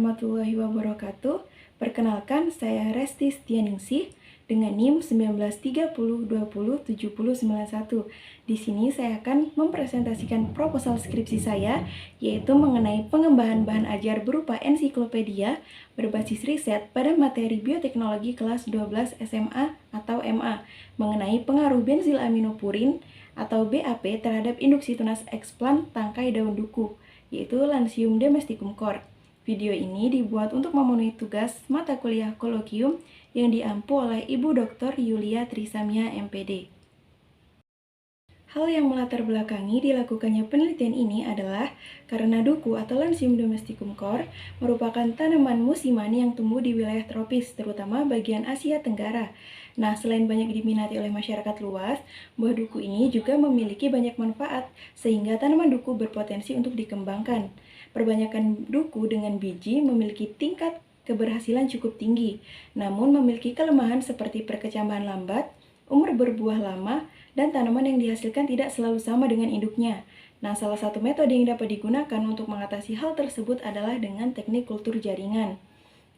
warahmatullahi wabarakatuh. Perkenalkan, saya Resti Setianingsih dengan NIM 1930207091. Di sini saya akan mempresentasikan proposal skripsi saya, yaitu mengenai pengembangan bahan ajar berupa ensiklopedia berbasis riset pada materi bioteknologi kelas 12 SMA atau MA, mengenai pengaruh benzilaminopurin atau BAP terhadap induksi tunas eksplan tangkai daun duku, yaitu Lansium domesticum Cor. Video ini dibuat untuk memenuhi tugas mata kuliah kolokium yang diampu oleh Ibu Dr. Yulia Trisamia MPD. Hal yang melatar belakangi dilakukannya penelitian ini adalah karena duku atau Lansium domesticum Cor merupakan tanaman musiman yang tumbuh di wilayah tropis, terutama bagian Asia Tenggara. Nah, selain banyak diminati oleh masyarakat luas, buah duku ini juga memiliki banyak manfaat, sehingga tanaman duku berpotensi untuk dikembangkan. Perbanyakan duku dengan biji memiliki tingkat keberhasilan cukup tinggi, namun memiliki kelemahan seperti perkecambahan lambat, umur berbuah lama, dan tanaman yang dihasilkan tidak selalu sama dengan induknya. Nah, salah satu metode yang dapat digunakan untuk mengatasi hal tersebut adalah dengan teknik kultur jaringan.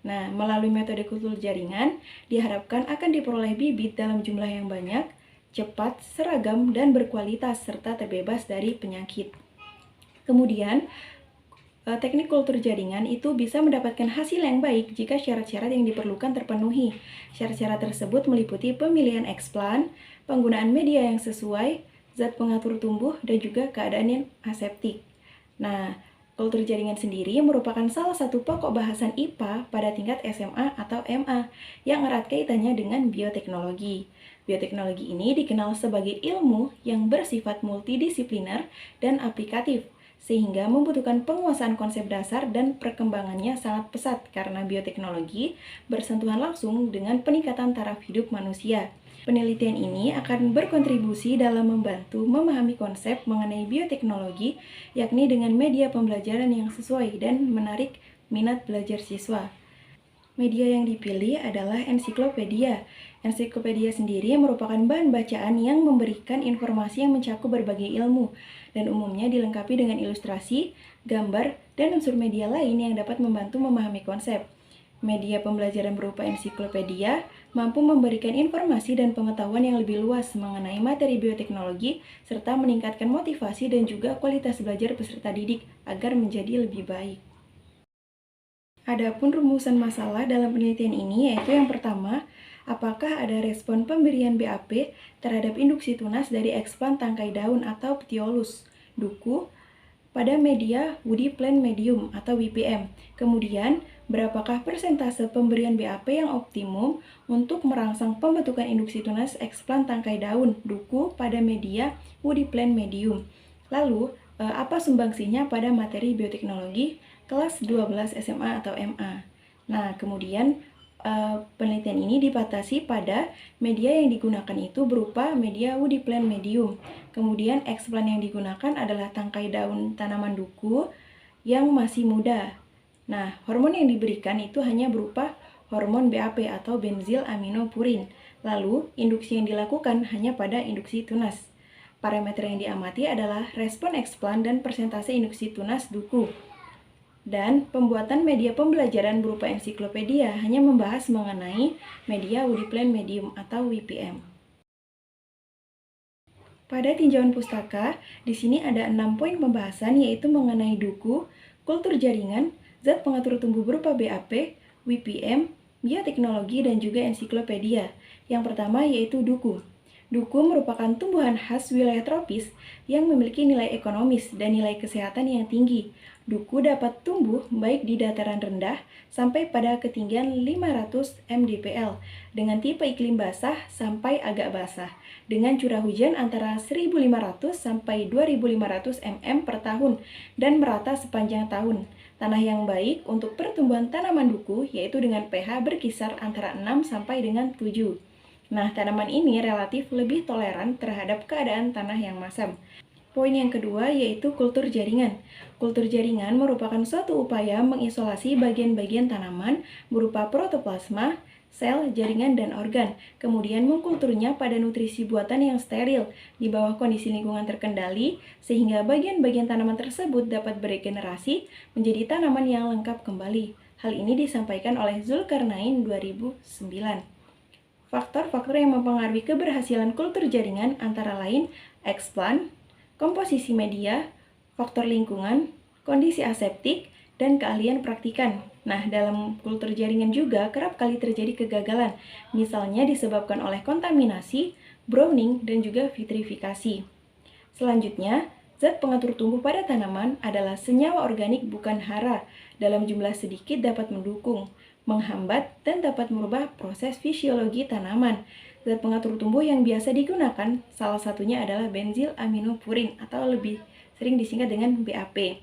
Nah, melalui metode kultur jaringan, diharapkan akan diperoleh bibit dalam jumlah yang banyak, cepat, seragam, dan berkualitas, serta terbebas dari penyakit. Kemudian, teknik kultur jaringan itu bisa mendapatkan hasil yang baik jika syarat-syarat yang diperlukan terpenuhi. Syarat-syarat tersebut meliputi pemilihan eksplan, penggunaan media yang sesuai, zat pengatur tumbuh, dan juga keadaan yang aseptik. Nah, kultur jaringan sendiri merupakan salah satu pokok bahasan IPA pada tingkat SMA atau MA yang erat kaitannya dengan bioteknologi. Bioteknologi ini dikenal sebagai ilmu yang bersifat multidisipliner dan aplikatif, sehingga membutuhkan penguasaan konsep dasar dan perkembangannya sangat pesat karena bioteknologi bersentuhan langsung dengan peningkatan taraf hidup manusia. Penelitian ini akan berkontribusi dalam membantu memahami konsep mengenai bioteknologi, yakni dengan media pembelajaran yang sesuai dan menarik minat belajar siswa. Media yang dipilih adalah ensiklopedia. Ensiklopedia sendiri merupakan bahan bacaan yang memberikan informasi yang mencakup berbagai ilmu, dan umumnya dilengkapi dengan ilustrasi, gambar, dan unsur media lain yang dapat membantu memahami konsep. Media pembelajaran berupa ensiklopedia mampu memberikan informasi dan pengetahuan yang lebih luas mengenai materi bioteknologi, serta meningkatkan motivasi dan juga kualitas belajar peserta didik agar menjadi lebih baik. Adapun rumusan masalah dalam penelitian ini yaitu yang pertama, apakah ada respon pemberian BAP terhadap induksi tunas dari eksplan tangkai daun atau petiolus, duku, pada media woody plant medium atau WPM. Kemudian, berapakah persentase pemberian BAP yang optimum untuk merangsang pembentukan induksi tunas eksplan tangkai daun, duku, pada media woody plant medium. Lalu, apa sumbangsinya pada materi bioteknologi kelas 12 SMA atau MA. Nah, kemudian penelitian ini dibatasi pada media yang digunakan itu berupa media woody plant medium. Kemudian eksplan yang digunakan adalah tangkai daun tanaman duku yang masih muda. Nah, hormon yang diberikan itu hanya berupa hormon BAP atau benzilaminopurin. Lalu, induksi yang dilakukan hanya pada induksi tunas. Parameter yang diamati adalah respon eksplan dan persentase induksi tunas duku. Dan pembuatan media pembelajaran berupa ensiklopedia hanya membahas mengenai media woody plant medium atau WPM. Pada tinjauan pustaka, di sini ada 6 poin pembahasan yaitu mengenai duku, kultur jaringan, zat pengatur tumbuh berupa BAP, WPM, bioteknologi, dan juga ensiklopedia. Yang pertama yaitu duku. Duku merupakan tumbuhan khas wilayah tropis yang memiliki nilai ekonomis dan nilai kesehatan yang tinggi. Duku dapat tumbuh baik di dataran rendah sampai pada ketinggian 500 mdpl dengan tipe iklim basah sampai agak basah dengan curah hujan antara 1.500 sampai 2.500 mm per tahun dan merata sepanjang tahun. Tanah yang baik untuk pertumbuhan tanaman duku yaitu dengan pH berkisar antara 6 sampai dengan 7. Nah, tanaman ini relatif lebih toleran terhadap keadaan tanah yang masam. Poin yang kedua yaitu kultur jaringan. Kultur jaringan merupakan suatu upaya mengisolasi bagian-bagian tanaman berupa protoplasma, sel, jaringan, dan organ, kemudian mengkulturnya pada nutrisi buatan yang steril di bawah kondisi lingkungan terkendali, sehingga bagian-bagian tanaman tersebut dapat beregenerasi menjadi tanaman yang lengkap kembali. Hal ini disampaikan oleh Zulkarnain 2009. Faktor-faktor yang mempengaruhi keberhasilan kultur jaringan antara lain explant, komposisi media, faktor lingkungan, kondisi aseptik, dan keahlian praktikan. Nah, dalam kultur jaringan juga kerap kali terjadi kegagalan, misalnya disebabkan oleh kontaminasi, browning, dan juga vitrifikasi. Selanjutnya, zat pengatur tumbuh pada tanaman adalah senyawa organik bukan hara, dalam jumlah sedikit dapat mendukung, menghambat, dan dapat merubah proses fisiologi tanaman. Zat pengatur tumbuh yang biasa digunakan salah satunya adalah benzil aminopurin atau lebih sering disingkat dengan BAP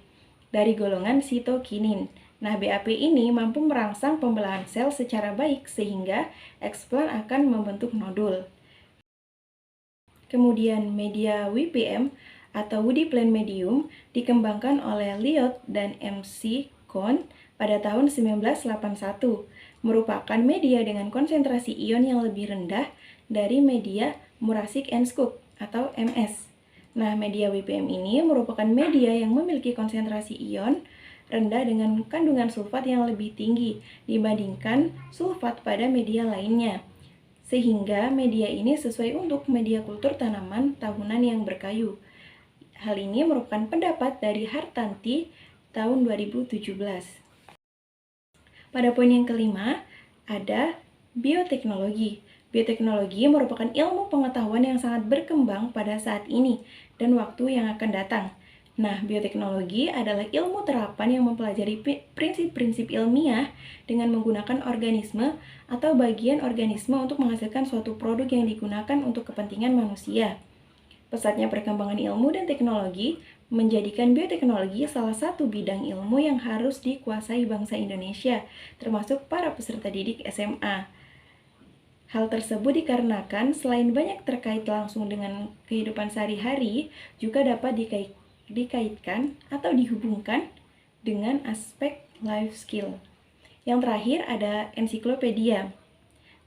dari golongan sitokinin. Nah, BAP ini mampu merangsang pembelahan sel secara baik sehingga eksplan akan membentuk nodul. Kemudian media WPM atau Woody Plant Medium dikembangkan oleh Lyot dan MC Kohn pada tahun 1981, merupakan media dengan konsentrasi ion yang lebih rendah dari media Murashik and Scoop atau MS. Nah, media WPM ini merupakan media yang memiliki konsentrasi ion rendah dengan kandungan sulfat yang lebih tinggi dibandingkan sulfat pada media lainnya. Sehingga media ini sesuai untuk media kultur tanaman tahunan yang berkayu. Hal ini merupakan pendapat dari Hartanti tahun 2017. Pada poin yang kelima, ada bioteknologi. Bioteknologi merupakan ilmu pengetahuan yang sangat berkembang pada saat ini dan waktu yang akan datang. Nah, bioteknologi adalah ilmu terapan yang mempelajari prinsip-prinsip ilmiah dengan menggunakan organisme atau bagian organisme untuk menghasilkan suatu produk yang digunakan untuk kepentingan manusia. Pesatnya perkembangan ilmu dan teknologi menjadikan bioteknologi salah satu bidang ilmu yang harus dikuasai bangsa Indonesia, termasuk para peserta didik SMA. Hal tersebut dikarenakan selain banyak terkait langsung dengan kehidupan sehari-hari, juga dapat dikaitkan atau dihubungkan dengan aspek life skill. Yang terakhir ada ensiklopedia.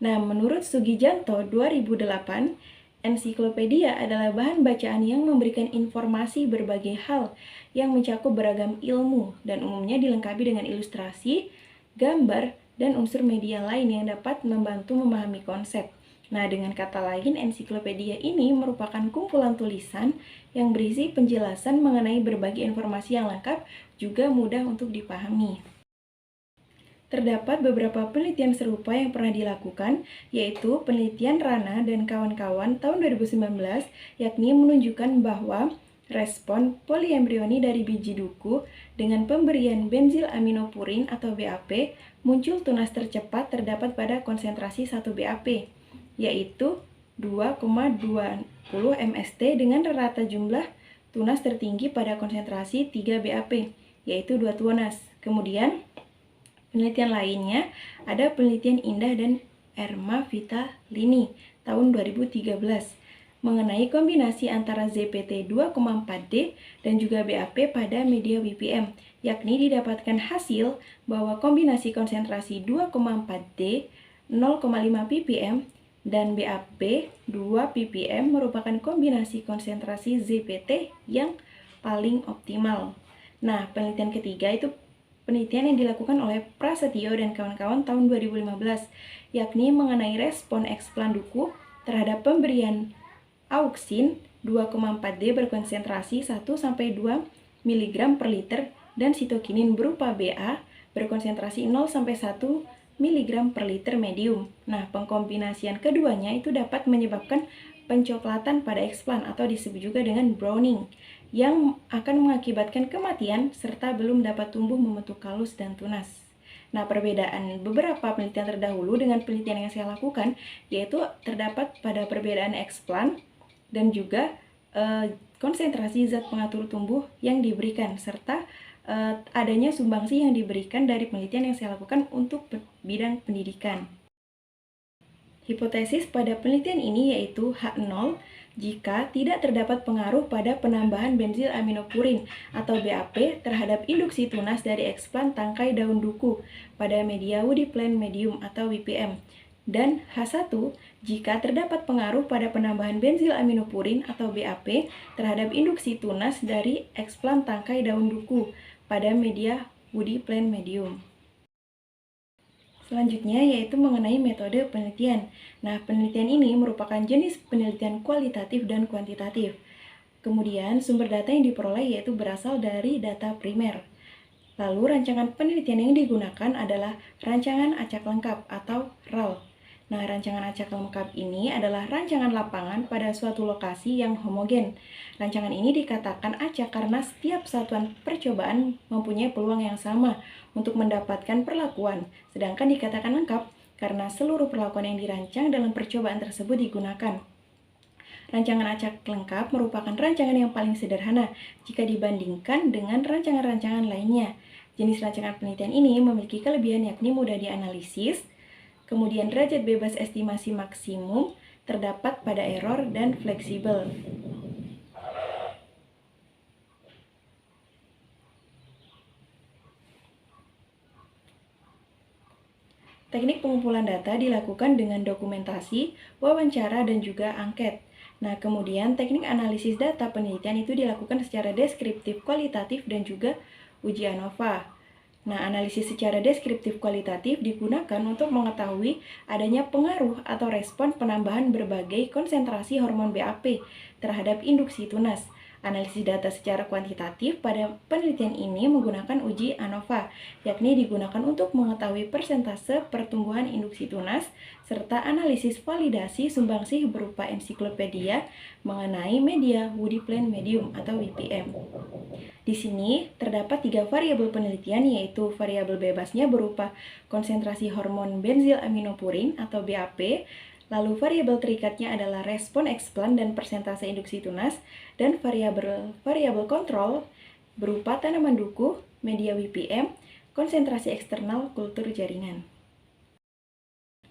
Nah, menurut Sugijanto 2008, ensiklopedia adalah bahan bacaan yang memberikan informasi berbagai hal yang mencakup beragam ilmu dan umumnya dilengkapi dengan ilustrasi, gambar, dan unsur media lain yang dapat membantu memahami konsep. Nah, dengan kata lain, ensiklopedia ini merupakan kumpulan tulisan yang berisi penjelasan mengenai berbagai informasi yang lengkap juga mudah untuk dipahami. Terdapat beberapa penelitian serupa yang pernah dilakukan, yaitu penelitian Rana dan kawan-kawan tahun 2019, yakni menunjukkan bahwa respon poliembrioni dari biji duku dengan pemberian benzil aminopurin atau BAP muncul tunas tercepat terdapat pada konsentrasi 1 BAP, yaitu 2,20 mst dengan rata jumlah tunas tertinggi pada konsentrasi 3 BAP, yaitu 2 tunas. Kemudian, penelitian lainnya ada penelitian Indah dan Erma Vitalini tahun 2013 mengenai kombinasi antara ZPT 2,4D dan juga BAP pada media WPM, yakni didapatkan hasil bahwa kombinasi konsentrasi 2,4D 0,5 ppm dan BAP 2 ppm merupakan kombinasi konsentrasi ZPT yang paling optimal. Nah, penelitian ketiga itu penelitian yang dilakukan oleh Prasetyo dan kawan-kawan tahun 2015, yakni mengenai respon eksplan duku terhadap pemberian auksin 2,4D berkonsentrasi 1-2 mg per liter dan sitokinin berupa BA berkonsentrasi 0-1 mg per liter medium. Nah, pengkombinasian keduanya itu dapat menyebabkan pencoklatan pada eksplan atau disebut juga dengan browning yang akan mengakibatkan kematian serta belum dapat tumbuh membentuk kalus dan tunas. Nah, perbedaan beberapa penelitian terdahulu dengan penelitian yang saya lakukan yaitu terdapat pada perbedaan eksplan dan juga konsentrasi zat pengatur tumbuh yang diberikan serta adanya sumbangsi yang diberikan dari penelitian yang saya lakukan untuk bidang pendidikan. Hipotesis pada penelitian ini yaitu H0 jika tidak terdapat pengaruh pada penambahan benzil aminopurin atau BAP terhadap induksi tunas dari eksplan tangkai daun duku pada media Woody Plant Medium atau WPM. Dan H1 jika terdapat pengaruh pada penambahan benzil aminopurin atau BAP terhadap induksi tunas dari eksplan tangkai daun duku pada media Woody Plant Medium. Selanjutnya yaitu mengenai metode penelitian. Nah, penelitian ini merupakan jenis penelitian kualitatif dan kuantitatif. Kemudian, sumber data yang diperoleh yaitu berasal dari data primer. Lalu, rancangan penelitian yang digunakan adalah rancangan acak lengkap atau RAL. Nah, rancangan acak lengkap ini adalah rancangan lapangan pada suatu lokasi yang homogen. Rancangan ini dikatakan acak karena setiap satuan percobaan mempunyai peluang yang sama untuk mendapatkan perlakuan, sedangkan dikatakan lengkap karena seluruh perlakuan yang dirancang dalam percobaan tersebut digunakan. Rancangan acak lengkap merupakan rancangan yang paling sederhana jika dibandingkan dengan rancangan-rancangan lainnya. Jenis rancangan penelitian ini memiliki kelebihan yakni mudah dianalisis, kemudian derajat bebas estimasi maksimum, terdapat pada error, dan fleksibel. Teknik pengumpulan data dilakukan dengan dokumentasi, wawancara, dan juga angket. Nah, kemudian teknik analisis data penelitian itu dilakukan secara deskriptif, kualitatif, dan juga uji ANOVA. Nah, analisis secara deskriptif kualitatif digunakan untuk mengetahui adanya pengaruh atau respon penambahan berbagai konsentrasi hormon BAP terhadap induksi tunas. Analisis data secara kuantitatif pada penelitian ini menggunakan uji ANOVA, yakni digunakan untuk mengetahui persentase pertumbuhan induksi tunas, serta analisis validasi sumbangsih berupa ensiklopedia mengenai media woody plant medium atau WPM. Di sini terdapat 3 variabel penelitian, yaitu variabel bebasnya berupa konsentrasi hormon benzil aminopurin atau BAP, lalu variabel terikatnya adalah respon eksplan dan persentase induksi tunas, dan variabel kontrol berupa tanaman dukuh, media WPM, konsentrasi eksternal, kultur jaringan.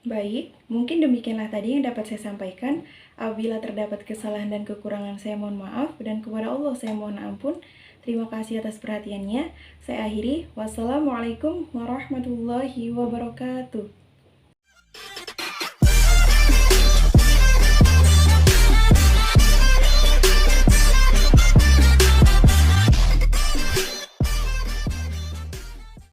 Baik, mungkin demikianlah tadi yang dapat saya sampaikan. Apabila terdapat kesalahan dan kekurangan, saya mohon maaf, dan kepada Allah saya mohon ampun. Terima kasih atas perhatiannya. Saya akhiri. Wassalamualaikum warahmatullahi wabarakatuh.